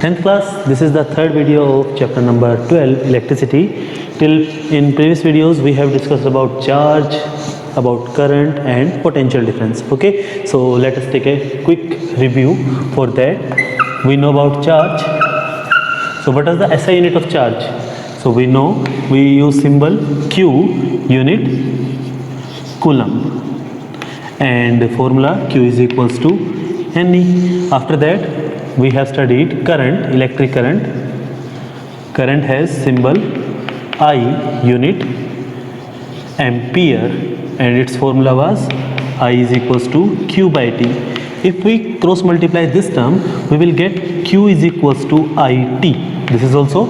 10th class, this is the third video of chapter number 12, electricity. Till in previous videos we have discussed about charge, about current and potential difference. Okay, so let us take a quick review. For that we know about charge. So what is the SI unit of charge? So we know, we use symbol Q, unit coulomb, and the formula Q is equals to Ne. After that we have studied current, electric current. Current has symbol I, unit ampere, and its formula was I is equals to Q by T. If we cross multiply this term, we will get Q is equals to IT. This is also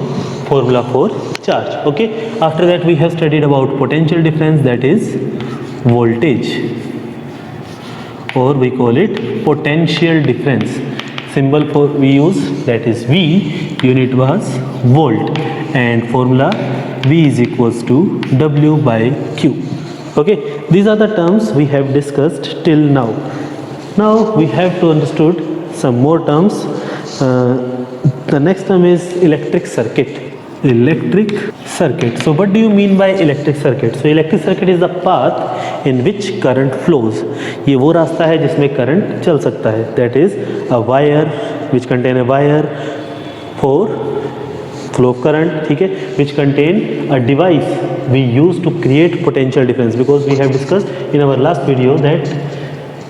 formula for charge. Okay, after that we have studied about potential difference, that is voltage, or we call it potential difference. Symbol for we use, that is V, unit was volt, and formula V is equals to W by Q. Okay, these are the terms we have discussed till now. Now we have to understood some more terms. The next term is electric circuit. Electric circuit. So what do you mean by electric circuit? So electric circuit is the path in which current flows. ये वो रास्ता है जिसमें current चल सकता है. That is a wire which contain a wire for flow of current, ठीक है, which contain a device we use to create potential difference, because we have discussed in our last video that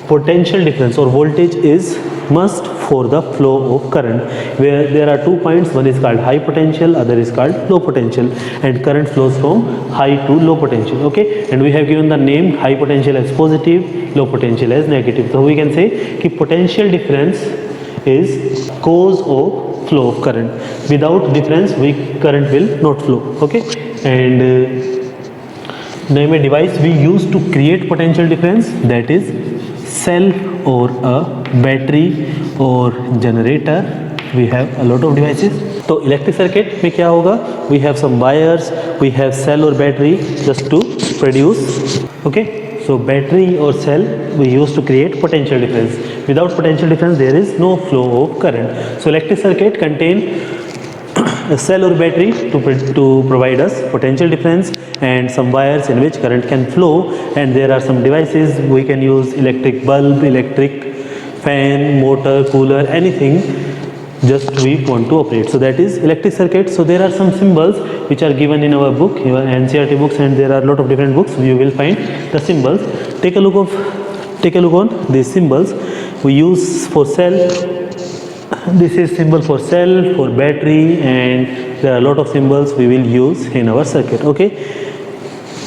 potential difference or voltage is must for the flow of current, where there are 2 points, one is called high potential, other is called low potential, and current flows from high to low potential. Okay, and we have given the name high potential as positive, low potential as negative. So we can say कि potential difference is cause of flow of current. Without difference current will not flow. Okay, and name a device we use to create potential difference, that is cell or a battery or generator. We have a lot of devices. तो electric circuit में क्या होगा? We have some wires, we have cell or battery just to produce. Okay, so battery or cell we use to create potential difference. Without potential difference there is no flow of current. So electric circuit contain a cell or battery to provide us potential difference, and some wires in which current can flow, and there are some devices we can use, electric bulb, electric fan, motor, cooler, anything just we want to operate. So that is electric circuit. So there are some symbols which are given in our book, your NCERT books, and there are a lot of different books. You will find the symbols. Take a look on these symbols. We use for cell, this is symbol for cell, for battery, and there are a lot of symbols we will use in our circuit. Okay,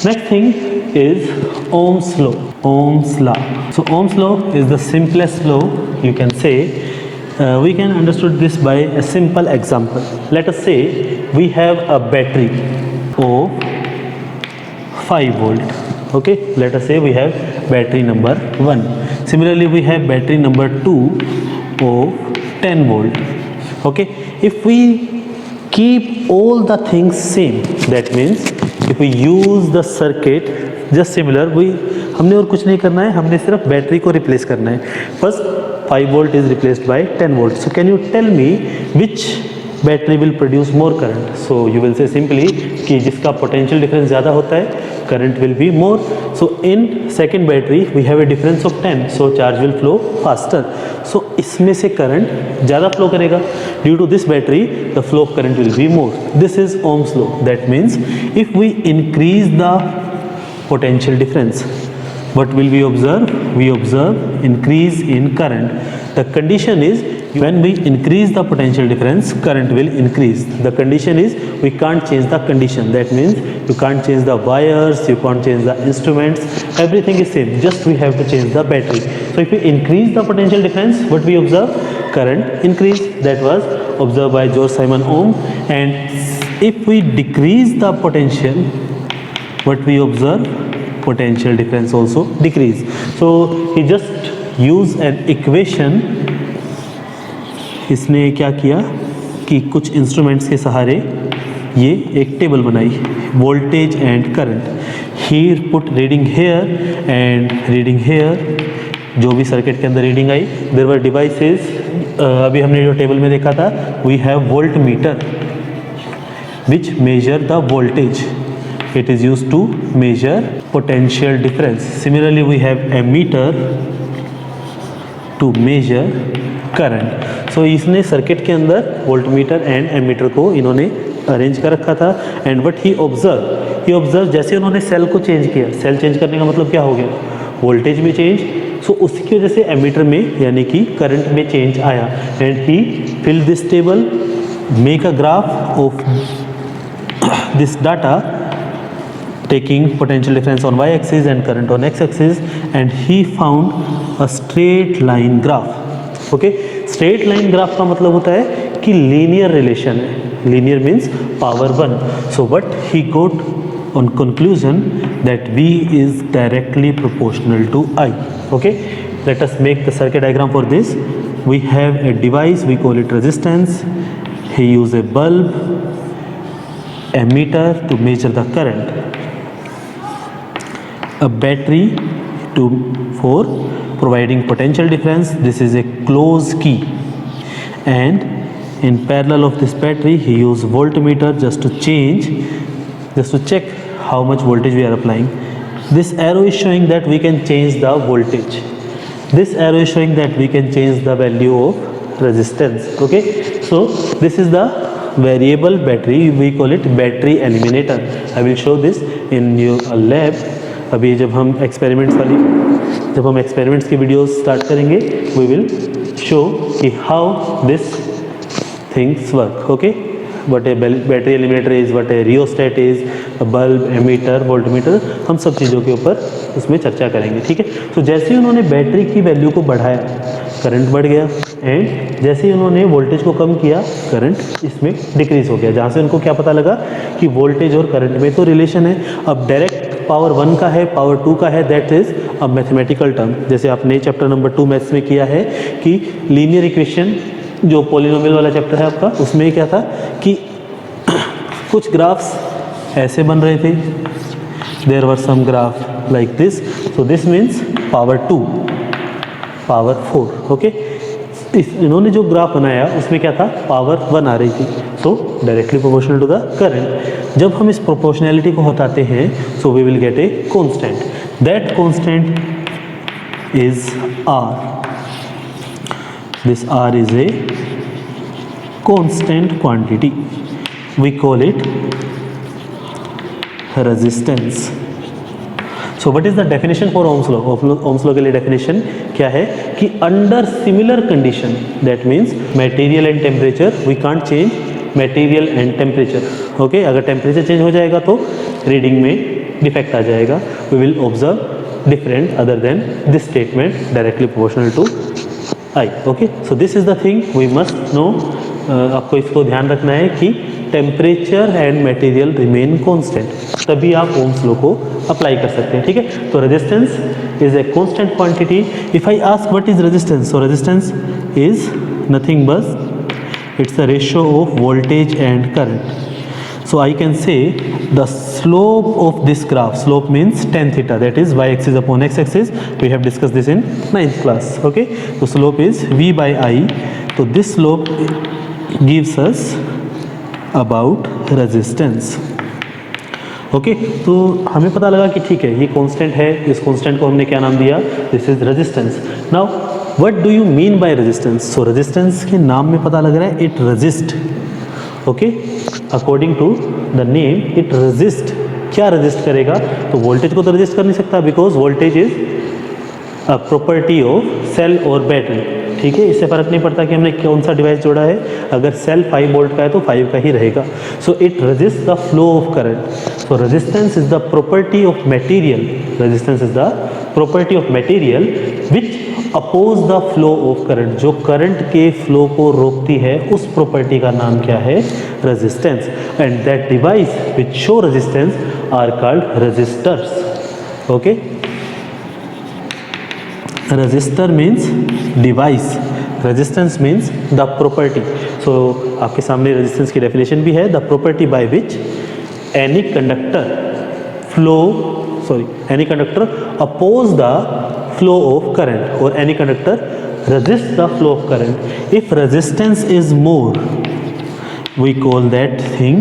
next thing is Ohm's law. Ohm's law. So Ohm's law is the simplest law, you can say. We can understood this by a simple example. Let us say we have a battery of 5 volt. Okay, let us say we have battery number 1. Similarly we have battery number 2 of 10 volt. Okay, if we keep all the things same, that means if we use the circuit just similar, हमने और कुछ नहीं करना है, हमने सिर्फ battery को replace करना है. First 5 volt is replaced by 10 volt. So can you tell me which battery will produce more current? So you will say simply कि जिसका potential difference ज़्यादा होता है, current will be more. So in second battery we have a difference of 10, so charge will flow faster. So इसमें से current ज़्यादा flow करेगा. Due to this battery the flow of current will be more. This is Ohm's law. That means if we increase the potential difference, what will we observe? We observe increase in current. The condition is when we increase the potential difference, current will increase. The condition is we can't change the condition. That means you can't change the wires, you can't change the instruments, everything is same, just we have to change the battery. So if we increase the potential difference, what we observe? Current increase. That was observed by George Simon Ohm. And if we decrease the potential, what we observe? Potential difference also decrease. So he just used an equation. इसने क्या किया कि कुछ instruments के सहारे ये एक table बनाई, voltage and current. He put reading here and reading here. जो भी सर्किट के अंदर रीडिंग आई, देयर वर डिवाइसेस अभी हमने जो टेबल में देखा था, we have voltmeter which measure the voltage. It is used to measure potential difference. Similarly, we have ammeter to measure current. So इसने सर्किट के अंदर वोल्टमीटर एंड एमीटर को इन्होंने अरेंज कर रखा था. एंड व्हाट ही ऑब्जर्व जैसे उन्होंने सेल को चेंज किया, सेल चेंज करने का मतलब क्या हो गया, वोल्टेज में चेंज. सो उसकी वजह से एमीटर में यानी कि करंट में चेंज आया. And he fill this table, make a graph of this data taking potential difference on y-axis and current on x-axis, and he found a straight line graph. Okay, straight line graph का मतलब होता है कि linear relation है. Linear means power 1. So what he got on conclusion that V is directly proportional to I. Okay, let us make the circuit diagram for this. We have a device, we call it resistance. He use a bulb, ammeter to measure the current, a battery for providing potential difference. This is a closed key, and in parallel of this battery he used voltmeter just to check how much voltage we are applying. This arrow is showing that we can change the voltage. This arrow is showing that we can change the value of resistance. Okay, so this is the variable battery, we call it battery eliminator. I will show this in your lab. अभी जब हम experiments की videos start करेंगे, we will show कि how this things work. Okay, what a battery eliminator is, what a rheostat is, a bulb, ammeter, voltmeter, हम सब चीज़ों के ऊपर उसमें चर्चा करेंगे. ठीक है, तो जैसे ही उन्होंने बैटरी की वैल्यू को बढ़ाया, करंट बढ़ गया. एंड जैसे ही उन्होंने वोल्टेज को कम किया, करंट इसमें डिक्रीज हो गया. जहाँ से उनको क्या पता लगा कि वोल्टेज और करंट में तो रिलेशन है. अब डायरेक्ट पावर 1 का है, पावर 2 का है, that is a mathematical term. जैसे आपने चैप्टर नंबर 2 मैथ्स में किया है कि लीनियर इक्वेशन जो पॉलिनोमियल वाला चैप्टर है आपका, उसमें क्या था कि कुछ ग्राफ्स ऐसे बन रहे थे, there were some graph like this. So this means power 2, power 4. Okay, इन्होंने जो ग्राफ बनाया उसमें क्या था, पावर 1 आ रही थी. So directly proportional to the current. जब हम इस प्रोपोर्शनैलिटी को हटाते हैं, so we will get a constant. That constant is R. This R is a constant quantity. We call it resistance. So what is the definition for Ohm's law? Ohm's law के लिए definition क्या है कि under similar condition, that means material and temperature, we can't change material and temperature. Okay, अगर temperature change हो जाएगा तो reading में defect आ जाएगा. We will observe different other than this statement directly proportional to I. Okay, so this is the thing we must know. आपको इसको ध्यान रखना है कि temperature and material remain constant, तभी आप ओम्स लॉ को अप्लाई कर सकते हैं. ठीक है, तो resistance is a constant quantity. If I ask what is resistance, so resistance is nothing but it's the ratio of voltage and current. So I can say the slope of this graph, slope means tan theta, that is y axis upon x axis. We have discussed this in 9th class. Okay, so slope is v by I. So this slope gives us about resistance. Okay, तो हमें पता लगा कि ठीक है ये constant है, इस कांस्टेंट को हमने क्या नाम दिया, this is resistance. Now what do you mean by resistance? So resistance के नाम में पता लग रहा है it resist. Okay, according to the name it resist. क्या रेजिस्ट करेगा? तो वोल्टेज को तो रेजिस्ट कर नहीं सकता, because voltage is a property of cell और बैटरी. ठीक है, इससे फर्क नहीं पड़ता कि हमने कौन सा डिवाइस जोड़ा है, अगर सेल 5 वोल्ट का है तो 5 का ही रहेगा. So it resist the flow of current. So resistance is the property of material, resistance is the property of material which oppose the flow of current. जो करंट के फ्लो को रोकती है, उस प्रॉपर्टी का नाम क्या है, resistance. And that device which show resistance are called resistors. Okay, resistor means device, resistance means the property. So आपके सामने resistance की definition भी है, the property by which any conductor oppose the flow of current, or any conductor resists the flow of current. If resistance is more, we call that thing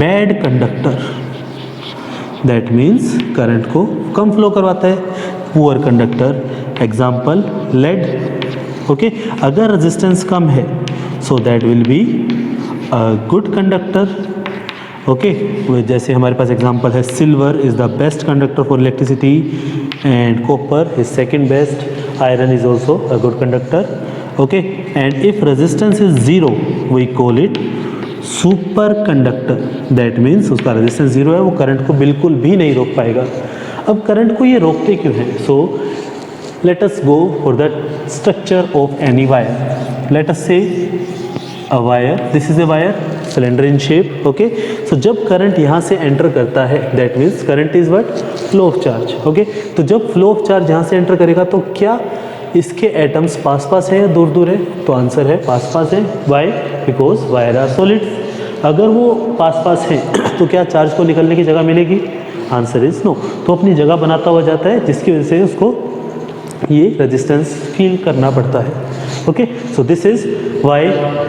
bad conductor. That means current को कम flow करवाता है. Poor conductor, example lead. Okay, अगर resistance कम है, so that will be a good conductor. Okay, जैसे हमारे पास example है silver is the best conductor for electricity and copper is second best, iron is also a good conductor. Okay, and if resistance is zero we call it superconductor. That means उसका resistance zero है, वो current को बिल्कुल भी नहीं रोक पाएगा. अब करंट को ये रोकते क्यों हैं? So let us go for the structure of any wire. Late us से a wire, this is a wire, cylinder in shape. Okay, so जब करंट यहाँ से एंटर करता है, that means current is what? Flow of charge. Okay, तो जब flow of charge यहाँ से एंटर करेगा तो क्या इसके एटम्स पास पास है या दूर दूर है? तो आंसर है पास पास है. Why? Because wire are solid. अगर वो पास पास है तो क्या चार्ज को निकलने की जगह मिलेगी? Answer is no. तो अपनी जगह बनाता हुआ जाता है, जिसकी वजह से उसको ये रेजिस्टेंस फील करना पड़ता है. Okay, so this is why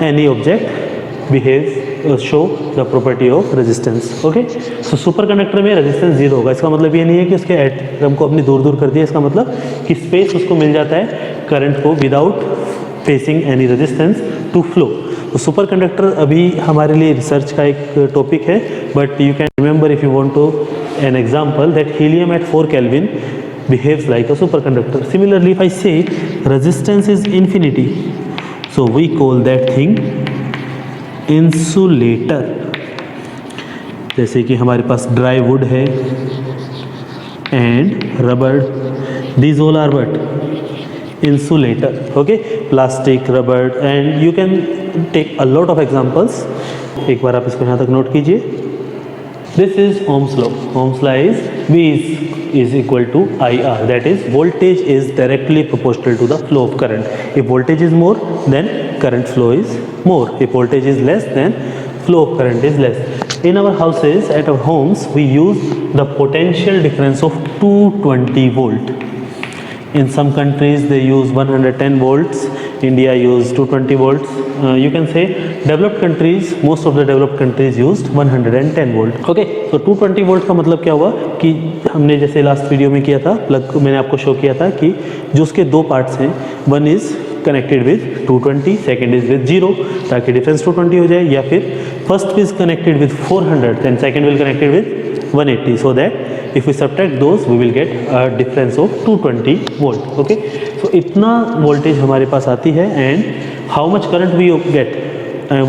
any object behaves show the property of resistance. Okay, so superconductor में resistance जीरो होगा. इसका मतलब ये नहीं है कि उसके एटम को अपनी दूर दूर कर दिया. इसका मतलब कि स्पेस उसको मिल जाता है करंट को without facing any resistance to flow. तो सुपरकंडक्टर अभी हमारे लिए रिसर्च का एक टॉपिक है, but you can remember if you want to an example that helium at 4 kelvin behaves like a superconductor. Similarly, if I say resistance is infinity, so we call that thing insulator. जैसे कि हमारे पास dry wood है and rubber, these all are what? Insulator. Okay, plastic, rubber, and you can take a lot of examples. एक बार आप इसको यहाँ तक note कीजिए. This is Ohm's law. Ohm's law is V is equal to IR. That is, voltage is directly proportional to the flow of current. If voltage is more, then current flow is more. If voltage is less, then flow of current is less. In our houses, at our homes, we use the potential difference of 220 volt. In some countries, they use 110 volts. India used 220 volts. You can say developed countries, most of the developed countries used 110 volt. Okay, so 220 volt का मतलब क्या हुआ कि हमने जैसे last video में किया था, प्लग मैंने आपको शो किया था कि जो उसके दो पार्ट्स हैं, one is connected with 220, second is with 0, ताकि डिफरेंस 220 हो जाए, या फिर first is connected with 400 and second will connected with 180, so that if we subtract those we will get a difference of 220 volt. Okay, so इतना voltage हमारे पास आती है, and how much current we get?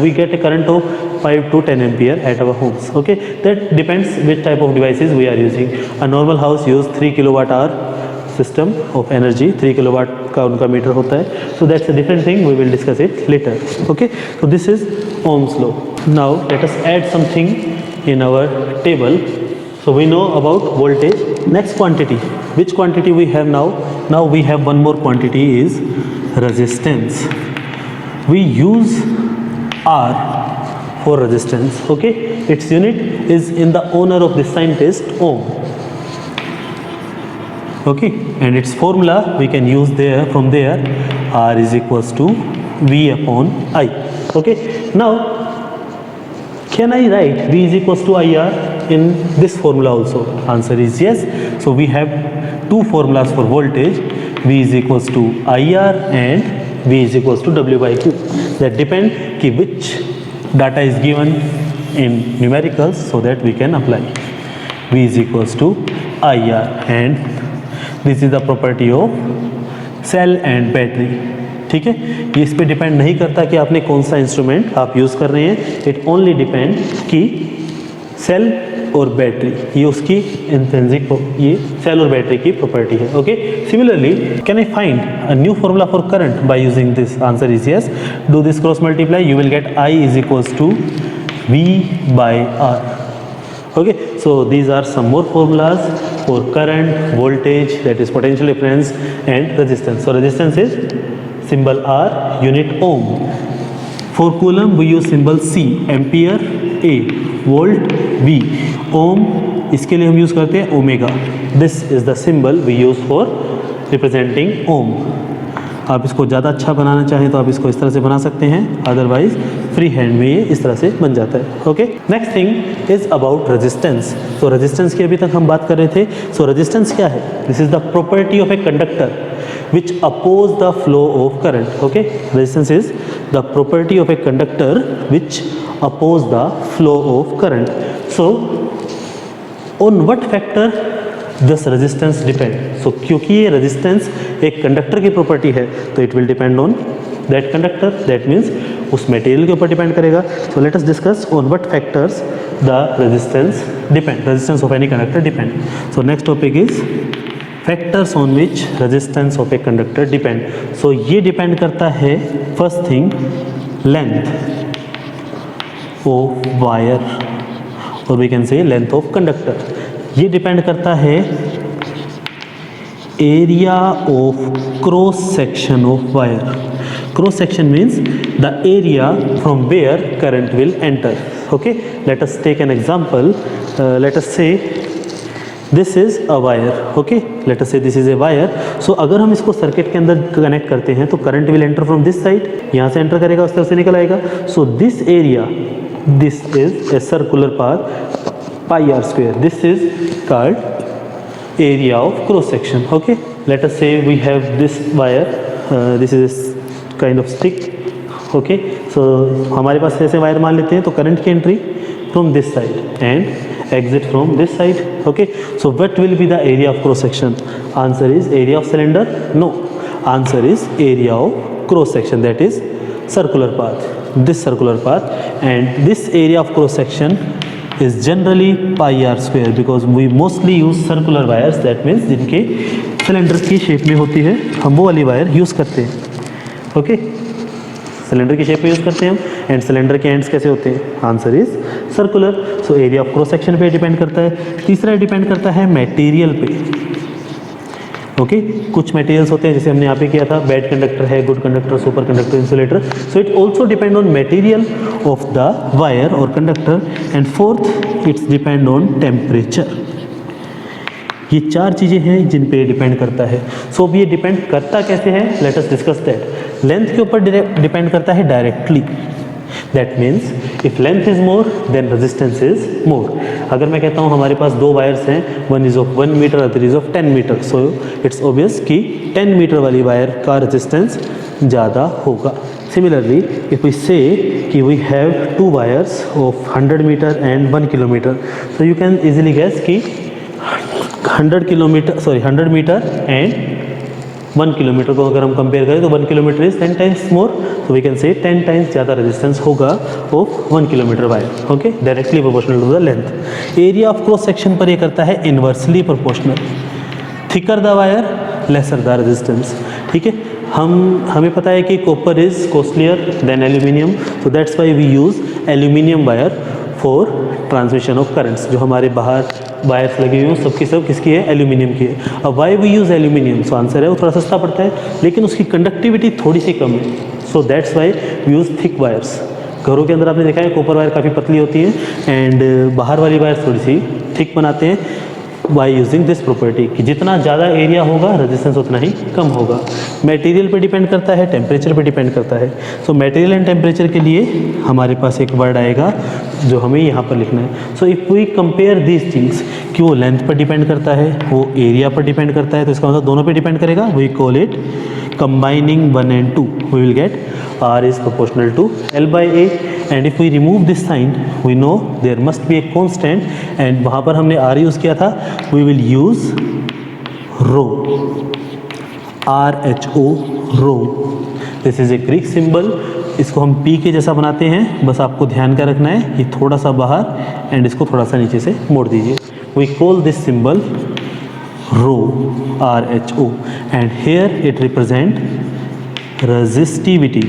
We get a current of 5 to 10 ampere at our homes. Okay, that depends which type of devices we are using. A normal house use 3 kilowatt hour system of energy. 3 kilowatt का उनका metre होता है. So that's a different thing, we will discuss it later. Okay, so this is Ohm's law. Now let us add something in our table. So we know about voltage. Next quantity, which quantity we have now? Now we have one more quantity is resistance. We use R for resistance. Okay, its unit is in the honor of the scientist Ohm. Okay, and its formula we can use there. From there, R is equals to V upon I. Okay, now can I write V is equals to IR in this formula also? Answer is yes. So we have two formulas for voltage. V is equals to IR and V is equals to W by Q. That depend कि which data is given in numericals, so that we can apply. V is equals to IR, and this is the property of cell and battery. ठीक है, ये इस पे depend नहीं करता कि आपने कौन सा इंस्ट्रूमेंट आप यूज़ कर रहे हैं. इट ओनली डिपेंड कि सेल और बैटरी, ये उसकी इंट्रिंसिक, ये सेल और बैटरी की प्रॉपर्टी है. Okay, similarly can I find a new formula for current by using this? Answer is yes. Do this cross multiply, you will get I is equals to V by R. Okay, so these are some more formulas for current, voltage, that is potential difference, and resistance. So resistance is symbol R, unit ohm. For coulomb we use symbol C, ampere A, volt V, ohm इसके लिए हम use करते हैं omega. This is the symbol we use for representing ohm. आप इसको ज़्यादा अच्छा बनाना चाहें तो आप इसको इस तरह से बना सकते हैं, अदरवाइज फ्री हैंड में ये इस तरह से बन जाता है। Okay, next thing is about resistance. तो रेजिस्टेंस की अभी तक हम बात कर रहे थे। सो रेजिस्टेंस क्या है? This is the property of a conductor which oppose the flow of current. Okay, resistance is the property of a conductor which oppose the flow of current. So on what factor does resistance depend? So क्योंकि ये resistance एक conductor की property है तो it will depend on that conductor, that means उस material के ऊपर depend करेगा। So let us discuss on what factors the resistance depend, resistance of any conductor depend. So next topic is factors on which resistance of a conductor depend. So ये depend करता है, first thing, length of wire और we can say length of conductor. ये depend करता है area of cross section of wire. Cross section means the area from where current will enter. Okay, let us take an example. Let us say this is a wire. Okay, let us say this is a wire. सो अगर हम इसको circuit के अंदर connect करते हैं तो current will enter from this side, यहाँ से एंटर करेगा, उस तरफ से निकल आएगा। So this area, this is a circular path pi R square, this is called area of cross section. Okay, let us say we have this wire, this is kind of stick. Okay, so हमारे पास ऐसे wire मान लेते हैं, तो current की entry from this side and exit from this side. Okay, so what will be the area of cross section? Answer is area of cylinder? No, answer is area of cross section, that is circular path, this circular path, and this area of cross section is generally pi r square because we mostly use circular wires, that means जिनके cylinder की shape में होती है, हम वो वाली wire use करते हैं। ओके, सिलेंडर की शेप में यूज़ करते हैं हम, एंड सिलेंडर के एंड्स कैसे होते हैं? Answer is circular. So area of cross section पे डिपेंड करता है। तीसरा डिपेंड करता है मटेरियल पे। ओके, कुछ मटेरियल्स होते हैं, जैसे हमने यहाँ पे किया था, बैड कंडक्टर है, good conductor, super conductor, insulator. So it also depend on material of the wire और conductor. And fourth, it's depend on temperature. ये चार चीज़ें हैं जिन पे डिपेंड करता है। सो अब ये डिपेंड करता कैसे है? Let us discuss that. Length के ऊपर डिपेंड करता है directly, that means if length is more then resistance is more. अगर मैं कहता हूँ हमारे पास दो वायर्स हैं, one is of 1 metre, other is of 10 metre, so it's obvious कि 10 मीटर वाली वायर का रेजिस्टेंस ज़्यादा होगा। सिमिलरली इफ वी से कि we have two wires of 100 metre and 1 kilometre, so you can easily guess कि 100 metre and 1 kilometre को अगर हम कंपेयर करें तो 1 kilometre is 10 times more, so we can say 10 times ज़्यादा रेजिस्टेंस होगा of 1 kilometre wire. Okay, directly proportional to the length. Area of cross section पर ये करता है inversely proportional. Thicker the wire, lesser the resistance. ठीक है, हमें पता है कि copper is costlier than aluminium, so that's why we use aluminium wire for transmission of currents. जो हमारे बाहर वायर्स लगी हुई हैं सबकी सब किसकी है? एल्यूमिनियम की है। अब why we use aluminium? So answer है वो थोड़ा सस्ता पड़ता है, लेकिन उसकी कंडक्टिविटी थोड़ी सी कम है, so that's why we use thick wires. घरों के अंदर आपने देखा है कॉपर वायर काफ़ी पतली होती है एंड बाहर वाली वायर थोड़ी सी थिक बनाते हैं बाय यूजिंग दिस प्रॉपर्टी कि जितना ज़्यादा एरिया होगा रेजिस्टेंस उतना ही कम होगा। मटेरियल पे डिपेंड करता है, टेम्परेचर पे डिपेंड करता है। सो मटेरियल एंड टेम्परेचर के लिए हमारे पास एक वर्ड आएगा जो हमें यहाँ पर लिखना है। So if we compare these things कि वो लेंथ पर डिपेंड करता है, वो एरिया पर डिपेंड करता है, तो इसका मतलब दोनों पे डिपेंड करेगा। We call it combining 1 and 2, we will get R is proportional to L by A, and if we remove this sign we know there must be a constant, and वहाँ पर हमने R यूज़ किया था, we will use rho, RHO, rho. This is a Greek symbol. इसको हम P के जैसा बनाते हैं, बस आपको ध्यान का रखना है, ये थोड़ा सा बाहर एंड इसको थोड़ा सा नीचे से मोड़ दीजिए। We call this symbol rho, RHO, and here it represent resistivity.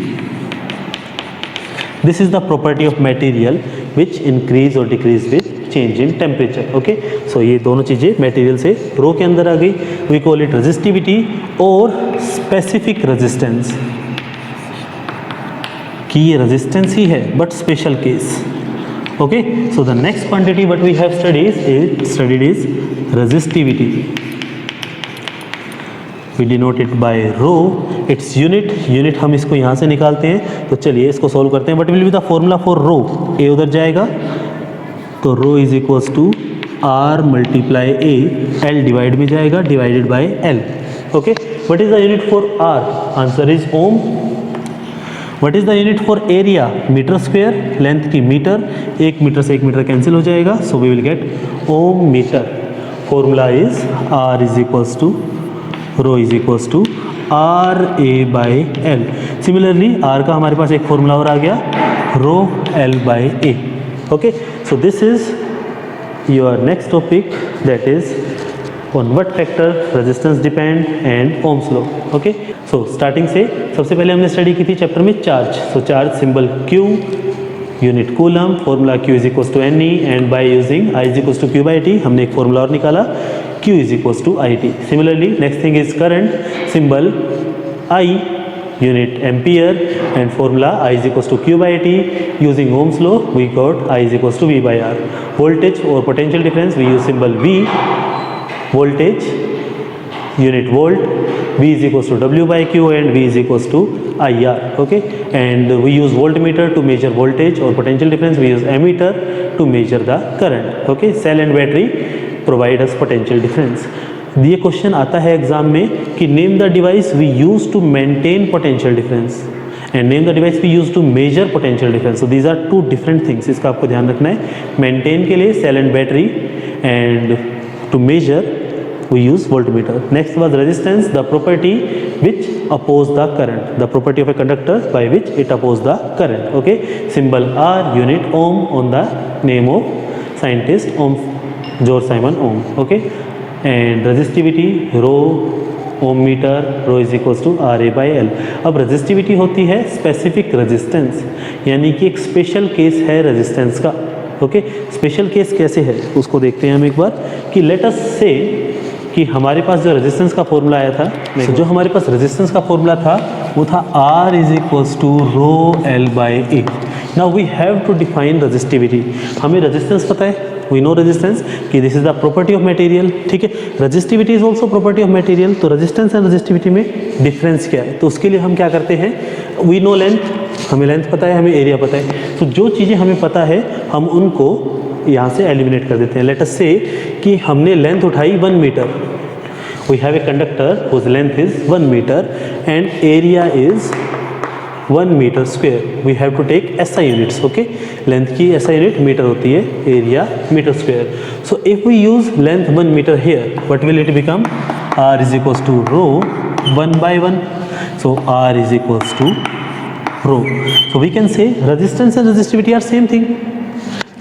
This is the property of material which increase or decrease with change in temperature. Okay, so ये दोनों चीज़ें material से rho के अंदर आ गई। We call it resistivity और specific resistance, कि ये resistance ही है but special case. Okay, so the next quantity what we have studied is resistivity. We denote it by rho, it's unit हम इसको यहाँ से निकालते हैं, तो चलिए इसको सॉल्व करते हैं. But will be the formula for rho, A उधर जाएगा तो rho is equals to R multiply A, L divide में जाएगा, divided by L. Okay, what is the unit for R? Answer is ohm. What is the unit for area? Metre square. Length की metre, 1 metre से 1 metre cancel हो जाएगा, so we will get ohm metre. Formula is R is equals to row is equals to R A by L. Similarly R का हमारे पास एक formula और आ गया, rho L by A. Okay, so this is your next topic, that is on what factor resistance depend and Ohm's law. Okay, so starting से सबसे पहले हमने स्टडी की थी चैप्टर में charge. So charge symbol Q, unit coulomb, formula Q is equals to NE and by using I is equals to Q by T हमने एक formula और निकाला, Q is equals to IT. Similarly, next thing is current, symbol I, unit ampere, and formula I is equals to Q by T. Using Ohm's law, we got I is equals to V by R. Voltage or potential difference, we use symbol V. Voltage, unit volt, V is equals to W by Q, and V is equals to IR. Okay, and we use voltmeter to measure voltage or potential difference. We use ammeter to measure the current. Okay, cell and battery provide us potential difference. ये question आता है exam में कि name the device we use to maintain potential difference and name the device we use to measure potential difference. So these are two different things, इसका आपको ध्यान रखना है. मेंटेन के लिए cell and battery, and to measure we use voltmeter. Next was resistance, the property which oppose the current, the property of a conductor by which it oppose the current. Okay, symbol R, unit ohm on the name of scientist Ohm George Simon Ohm. Okay, and resistivity rho ohm metre, rho is equals to R A by L. अब resistivity होती है specific resistance, यानी कि एक special case है resistance का. Okay, special case कैसे है उसको देखते हैं हम एक बार. कि लेट अस से कि हमारे पास जो रेजिस्टेंस का फॉर्मूला आया था, तो जो हमारे पास रेजिस्टेंस का फॉर्मूला था वो था R is equals to rho L by A. Now we have to define resistivity. हमें रेजिस्टेंस पता है, वी नो रेजिस्टेंस कि this is the property of material. ठीक है, resistivity is also property of material. तो रेजिस्टेंस एंड रेजिस्टिविटी में difference क्या है? तो उसके लिए हम क्या करते हैं, वी नो लेंथ, हमें लेंथ पता है, हमें एरिया पता है. तो जो चीज़ें हमें पता है हम उनको यहाँ से एलिमिनेट कर देते हैं. लेट अस से कि हमने लेंथ उठाई 1 metre. We have a conductor whose length is 1 metre and area is 1 metre square. We have to take SI units. Okay, length की SI यूनिट मीटर होती है, area metre square. So if we use length 1 metre here, what will it become? R is equals to rho 1 by 1. So R is equals to rho. So we can say resistance and resistivity are same thing.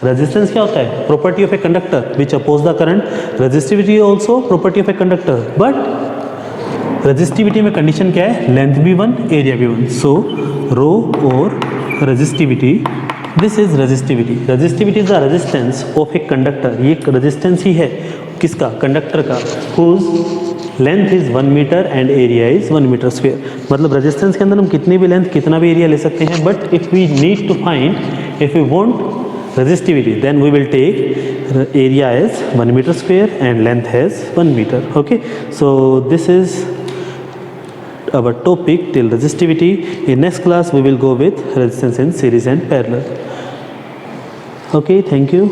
Resistance क्या होता है? Property of a conductor which oppose the current. Resistivity also property of a conductor, but resistivity में condition क्या है? Length भी 1, area भी 1. So rho और resistivity, this is resistivity. Resistivity is the resistance of a conductor. ये resistance ही है किसका? कंडक्टर का. Whose length is 1 metre and area is 1 metre square. मतलब रेजिस्टेंस के अंदर हम कितनी भी लेंथ, कितना भी एरिया ले सकते हैं, but if we need to find, if we want resistivity, then we will take area as 1 meter square and length as 1 meter. Okay, so this is our topic till resistivity. In next class we will go with resistance in series and parallel. Okay, thank you.